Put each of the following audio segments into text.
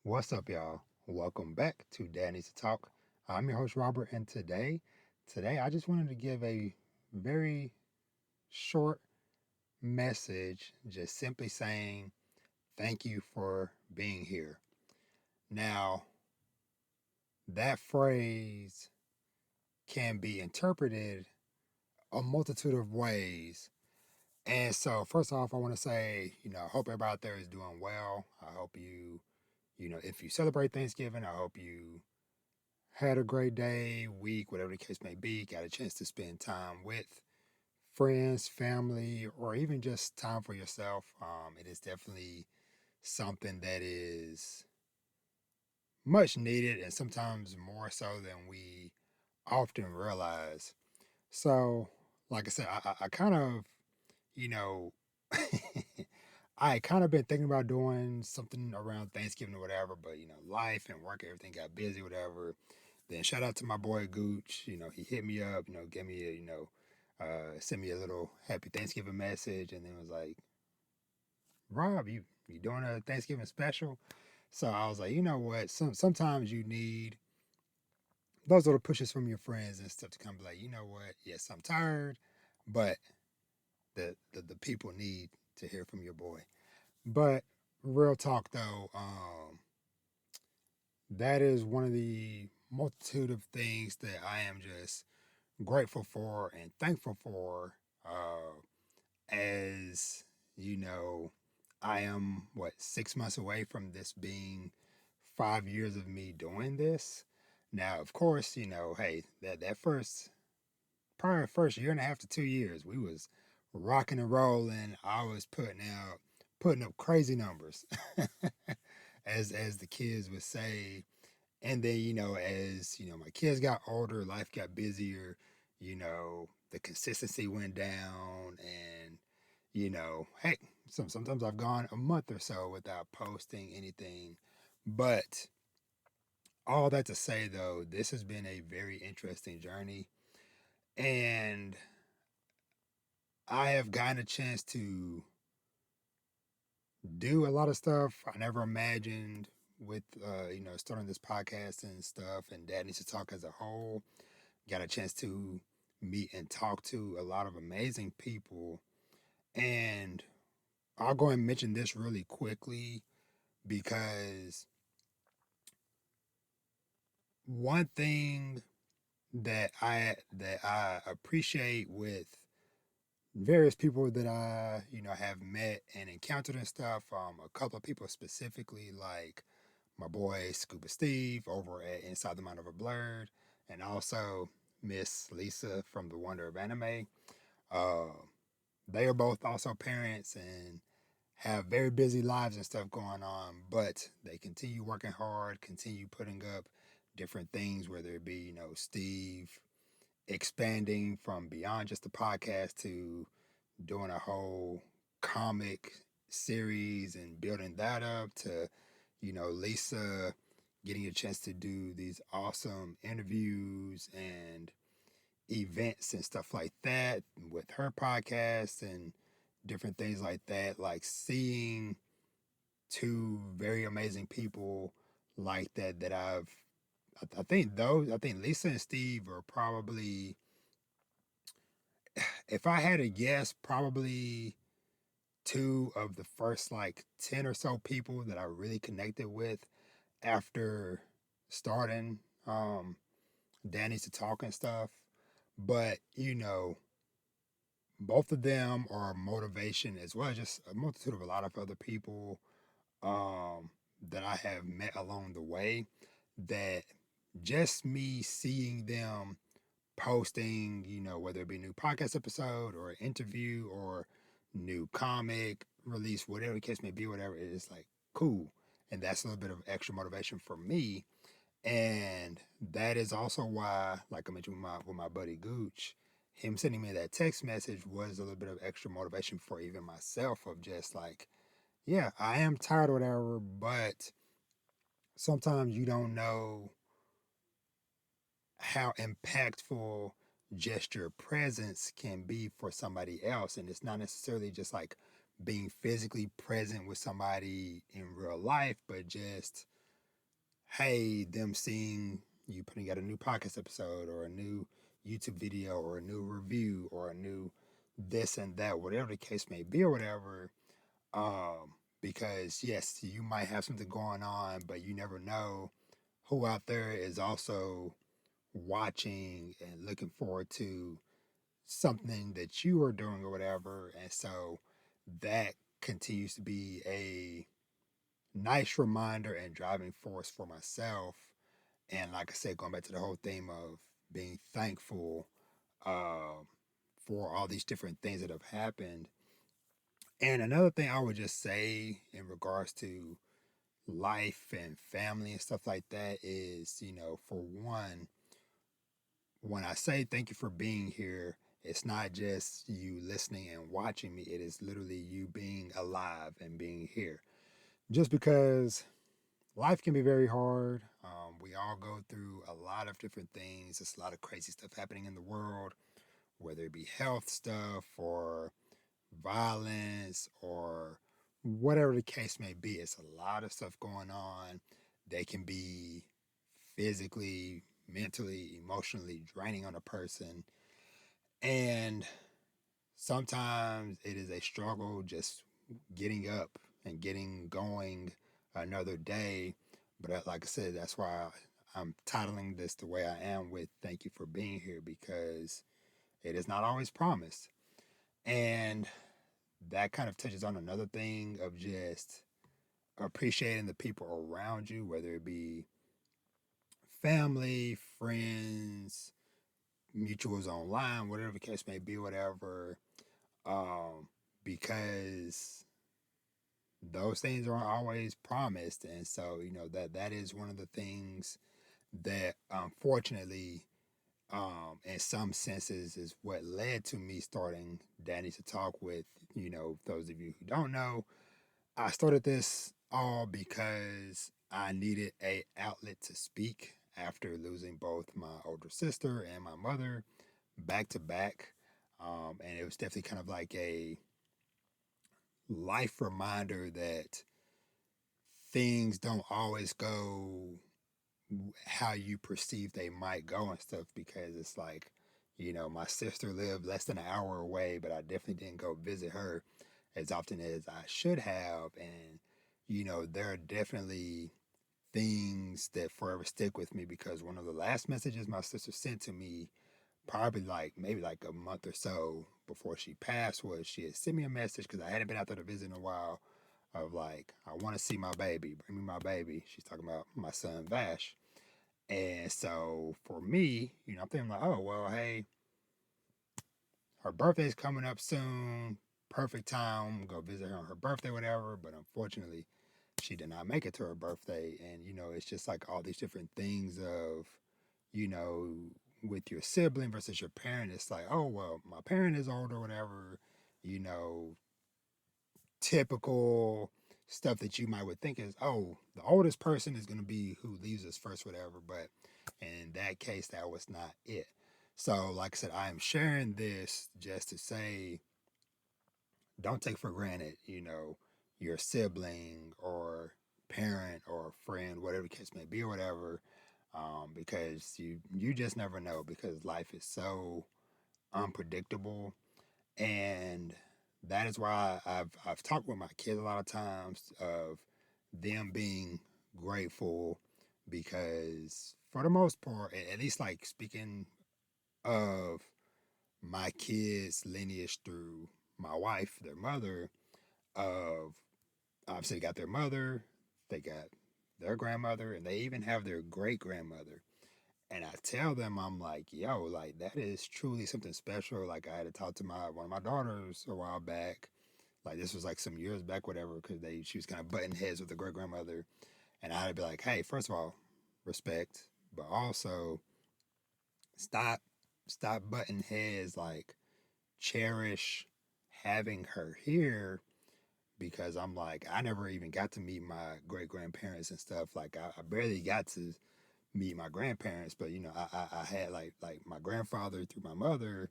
What's up, y'all? Welcome back to Dad Needs to Talk. I'm your host, Robert, and today I just wanted to give a very short message, just simply saying thank you for being here. Now, that phrase can be interpreted a multitude of ways. And so, first off, I want to say, I hope everybody out there is doing well. I hope if you celebrate Thanksgiving, I hope you had a great day, week, whatever the case may be, got a chance to spend time with friends, family, or even just time for yourself. It is definitely something that is much needed and sometimes more so than we often realize. So, like I said, I kind of, you know, I kind of been thinking about doing something around Thanksgiving or whatever, but life and work, everything got busy, whatever. Then shout out to my boy Gooch. He hit me up, gave me sent me a little happy Thanksgiving message, and then was like, Rob, you doing a Thanksgiving special? So I was like, you know what? Sometimes you need those little pushes from your friends and stuff to come be like, you know what? Yes, I'm tired, but the people need to hear from your boy. But real talk though, that is one of the multitude of things that I am just grateful for and thankful for. As you know, I am 6 months away from this being 5 years of me doing this. Now, of course, hey, that first probably first year and a half to 2 years, we was rocking and rolling. I was putting up crazy numbers, as the kids would say. And then, as my kids got older, life got busier, the consistency went down. And, hey, sometimes I've gone a month or so without posting anything. But all that to say, though, this has been a very interesting journey. And I have gotten a chance to do a lot of stuff I never imagined with, starting this podcast and stuff, and Dad Needs to Talk as a whole. Got a chance to meet and talk to a lot of amazing people. And I'll go and mention this really quickly because one thing that I appreciate with various people that I have met and encountered and stuff. A couple of people specifically, like my boy Scuba Steve over at Inside the Mind of a Blurred, and also Miss Lisa from the Wonder of Anime. Uh, they are both also parents and have very busy lives and stuff going on, but they continue working hard, continue putting up different things, whether it be, Steve expanding from beyond just the podcast to doing a whole comic series and building that up to, Lisa getting a chance to do these awesome interviews and events and stuff like that with her podcast and different things like that. Like seeing two very amazing people like that I think Lisa and Steve are probably, if I had to guess, probably two of the first like 10 or so people that I really connected with after starting Danny's to Talk and stuff. But, both of them are motivation as well as just a multitude of a lot of other people that I have met along the way, that just me seeing them posting, whether it be a new podcast episode or an interview or new comic release, whatever the case may be, whatever, it's like cool. And that's a little bit of extra motivation for me. And that is also why, like I mentioned with my buddy Gooch, him sending me that text message was a little bit of extra motivation for even myself of just like, yeah, I am tired or whatever, but sometimes you don't know how impactful just your presence can be for somebody else. And it's not necessarily just like being physically present with somebody in real life, but just hey, them seeing you putting out a new podcast episode or a new YouTube video or a new review or a new this and that, whatever the case may be or whatever. Because yes, you might have something going on, but you never know who out there is also watching and looking forward to something that you are doing or whatever. And so that continues to be a nice reminder and driving force for myself. And like I said, going back to the whole theme of being thankful uh, for all these different things that have happened. And another thing I would just say in regards to life and family and stuff like that is, for one, when I say thank you for being here, it's not just you listening and watching me, it is literally you being alive and being here. Just because life can be very hard. We all go through a lot of different things. There's a lot of crazy stuff happening in the world, whether it be health stuff or violence or whatever the case may be. It's a lot of stuff going on that can be physically, mentally, emotionally draining on a person. And sometimes it is a struggle just getting up and getting going another day. But like I said, that's why I'm titling this the way I am with thank you for being here, because it is not always promised. And that kind of touches on another thing of just appreciating the people around you, whether it be family, friends, mutuals online, whatever the case may be, whatever. Because those things aren't always promised, and so that is one of the things that unfortunately, in some senses, is what led to me starting Danny to Talk with. Those of you who don't know, I started this all because I needed a outlet to speak after losing both my older sister and my mother back to back. And it was definitely kind of like a life reminder that things don't always go how you perceive they might go and stuff, because it's like, my sister lived less than an hour away, but I definitely didn't go visit her as often as I should have. And, there are definitely things that forever stick with me, because one of the last messages my sister sent to me, probably like maybe like a month or so before she passed, was she had sent me a message because I hadn't been out there to visit in a while, of like, I want to see my baby, bring me my baby. She's talking about my son Vash. And so for me, I'm thinking like, oh, well, hey, her birthday's coming up soon. Perfect time. Go visit her on her birthday, whatever. But unfortunately, she did not make it to her birthday. And, it's just like all these different things of, you know, with your sibling versus your parent. It's like, oh, well, my parent is older, whatever, you know, typical stuff that you might would think is, oh, the oldest person is going to be who leaves us first, whatever. But in that case, that was not it. So, like I said, I am sharing this just to say, don't take for granted, your sibling or parent or friend, whatever the case may be, or whatever, because you just never know, because life is so unpredictable. And that is why I've talked with my kids a lot of times of them being grateful, because for the most part, at least like speaking of my kids' lineage through my wife, their mother, of obviously they got their mother, they got their grandmother, and they even have their great grandmother. And I tell them, I'm like, yo, like that is truly something special. Like I had to talk to my one of my daughters a while back. Like this was like some years back, whatever, because she was kind of butting heads with the great grandmother, and I had to be like, hey, first of all, respect, but also stop butting heads. Like cherish having her here, because I'm like, I never even got to meet my great grandparents and stuff. Like I barely got to meet my grandparents, but I had like my grandfather through my mother.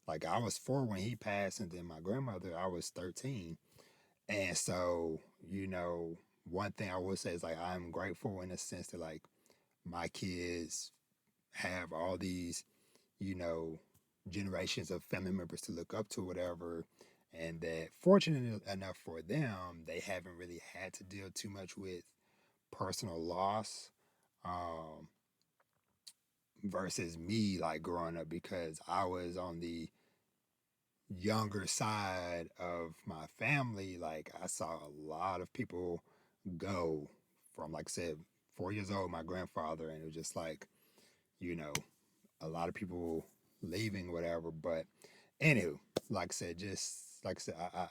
Like I was 4 when he passed, and then my grandmother, I was 13. And so, one thing I would say is like I'm grateful in the sense that like my kids have all these, you know, generations of family members to look up to, whatever. And that fortunate enough for them, they haven't really had to deal too much with personal loss. Um, versus me like growing up, because I was on the younger side of my family. Like I saw a lot of people go from, like I said, 4 years old, my grandfather, and it was just like, you know, a lot of people leaving, whatever. But anywho, like I said,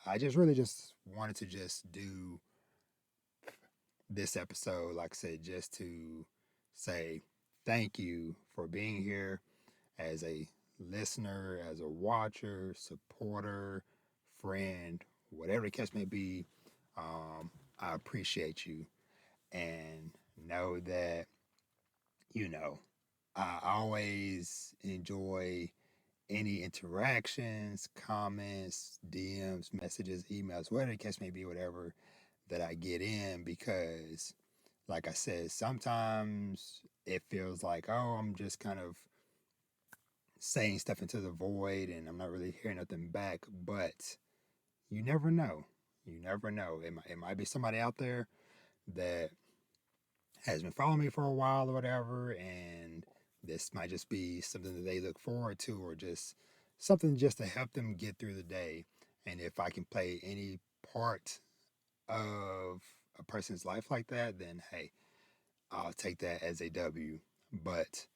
I just really just wanted to just do this episode, like I said, just to say thank you for being here as a listener, as a watcher, supporter, friend, whatever the case may be. I appreciate you, and know that, you know, I always enjoy any interactions, comments, DMs, messages, emails, whatever the case may be, whatever that I get in, because, like I said, sometimes it feels like, oh, I'm just kind of saying stuff into the void and I'm not really hearing nothing back. But you never know. You never know. It might be somebody out there that has been following me for a while or whatever, and this might just be something that they look forward to, or just something just to help them get through the day. And if I can play any part of a person's life like that, then hey, I'll take that as a W. But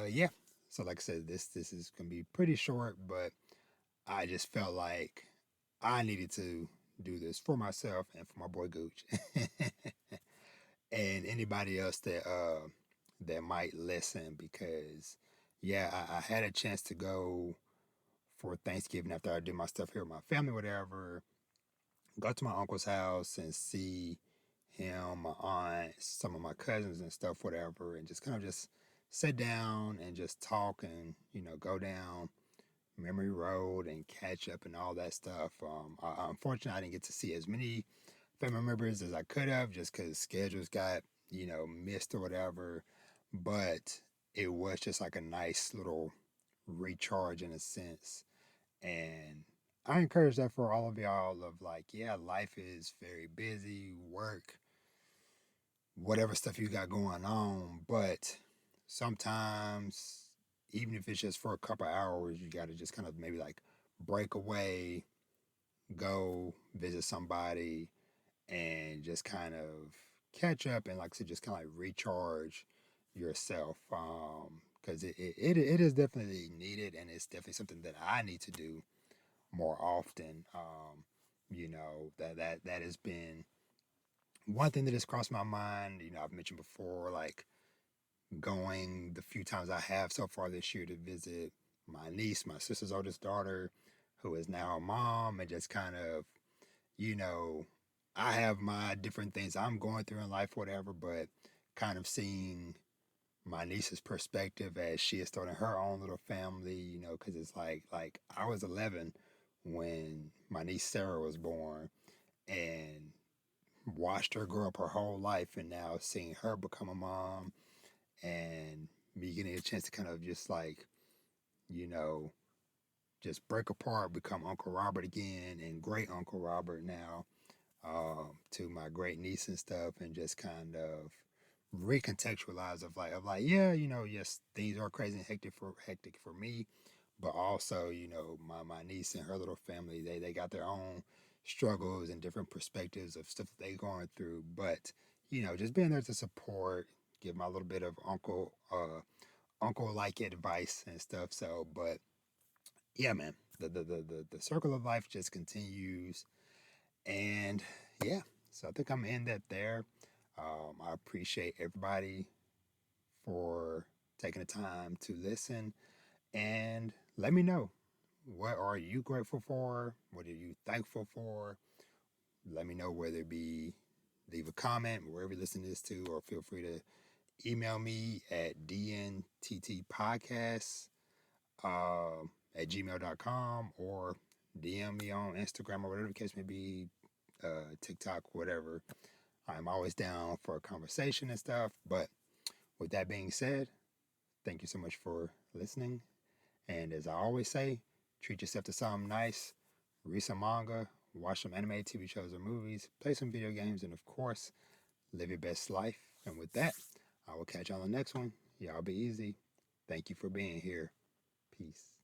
yeah. So like I said, this is gonna be pretty short, but I just felt like I needed to do this for myself and for my boy Gooch, and anybody else that might listen, because yeah, I had a chance to go for Thanksgiving after I did my stuff here with my family, whatever. Go to my uncle's house and see him, my aunt, some of my cousins and stuff, whatever, and just kind of just sit down and just talk, and go down memory road and catch up and all that stuff. Unfortunately, I didn't get to see as many family members as I could have, just because schedules got missed or whatever. But it was just like a nice little recharge in a sense, and I encourage that for all of y'all. Of like, yeah, life is very busy, work, whatever stuff you got going on, but sometimes, even if it's just for a couple hours, you got to just kind of maybe like break away, go visit somebody, and just kind of catch up, and like I said, just kind of like recharge yourself. Because it is definitely needed, and it's definitely something that I need to do more often. That has been one thing that has crossed my mind. I've mentioned before, like going the few times I have so far this year to visit my niece, my sister's oldest daughter, who is now a mom, and just kind of, you know, I have my different things I'm going through in life, whatever, but kind of seeing my niece's perspective as she is starting her own little family, because it's like I was 11 when my niece Sarah was born, and watched her grow up her whole life, and now seeing her become a mom, and me getting a chance to kind of just like, you know, just break apart, become Uncle Robert again, and great Uncle Robert now, to my great niece and stuff, and just kind of recontextualize of like, yeah, yes, things are crazy and hectic for me, but also, my niece and her little family, they got their own struggles and different perspectives of stuff that they going through. But just being there to support, give my little bit of uncle like advice and stuff. So, but yeah, man, the circle of life just continues, and yeah. So I think I'm in that there. I appreciate everybody for taking the time to listen, and let me know, what are you grateful for? What are you thankful for? Let me know, whether it be leave a comment wherever you listen to this to, or feel free to email me at dnttpodcast at gmail.com, or DM me on Instagram or whatever the case may be, TikTok, whatever. I'm always down for a conversation and stuff. But With that being said, thank you so much for listening. And as I always say, treat yourself to something nice, read some manga, watch some anime, TV shows, or movies, play some video games, and of course, live your best life. And with that, I will catch you on the next one. Y'all be easy. Thank you for being here. Peace.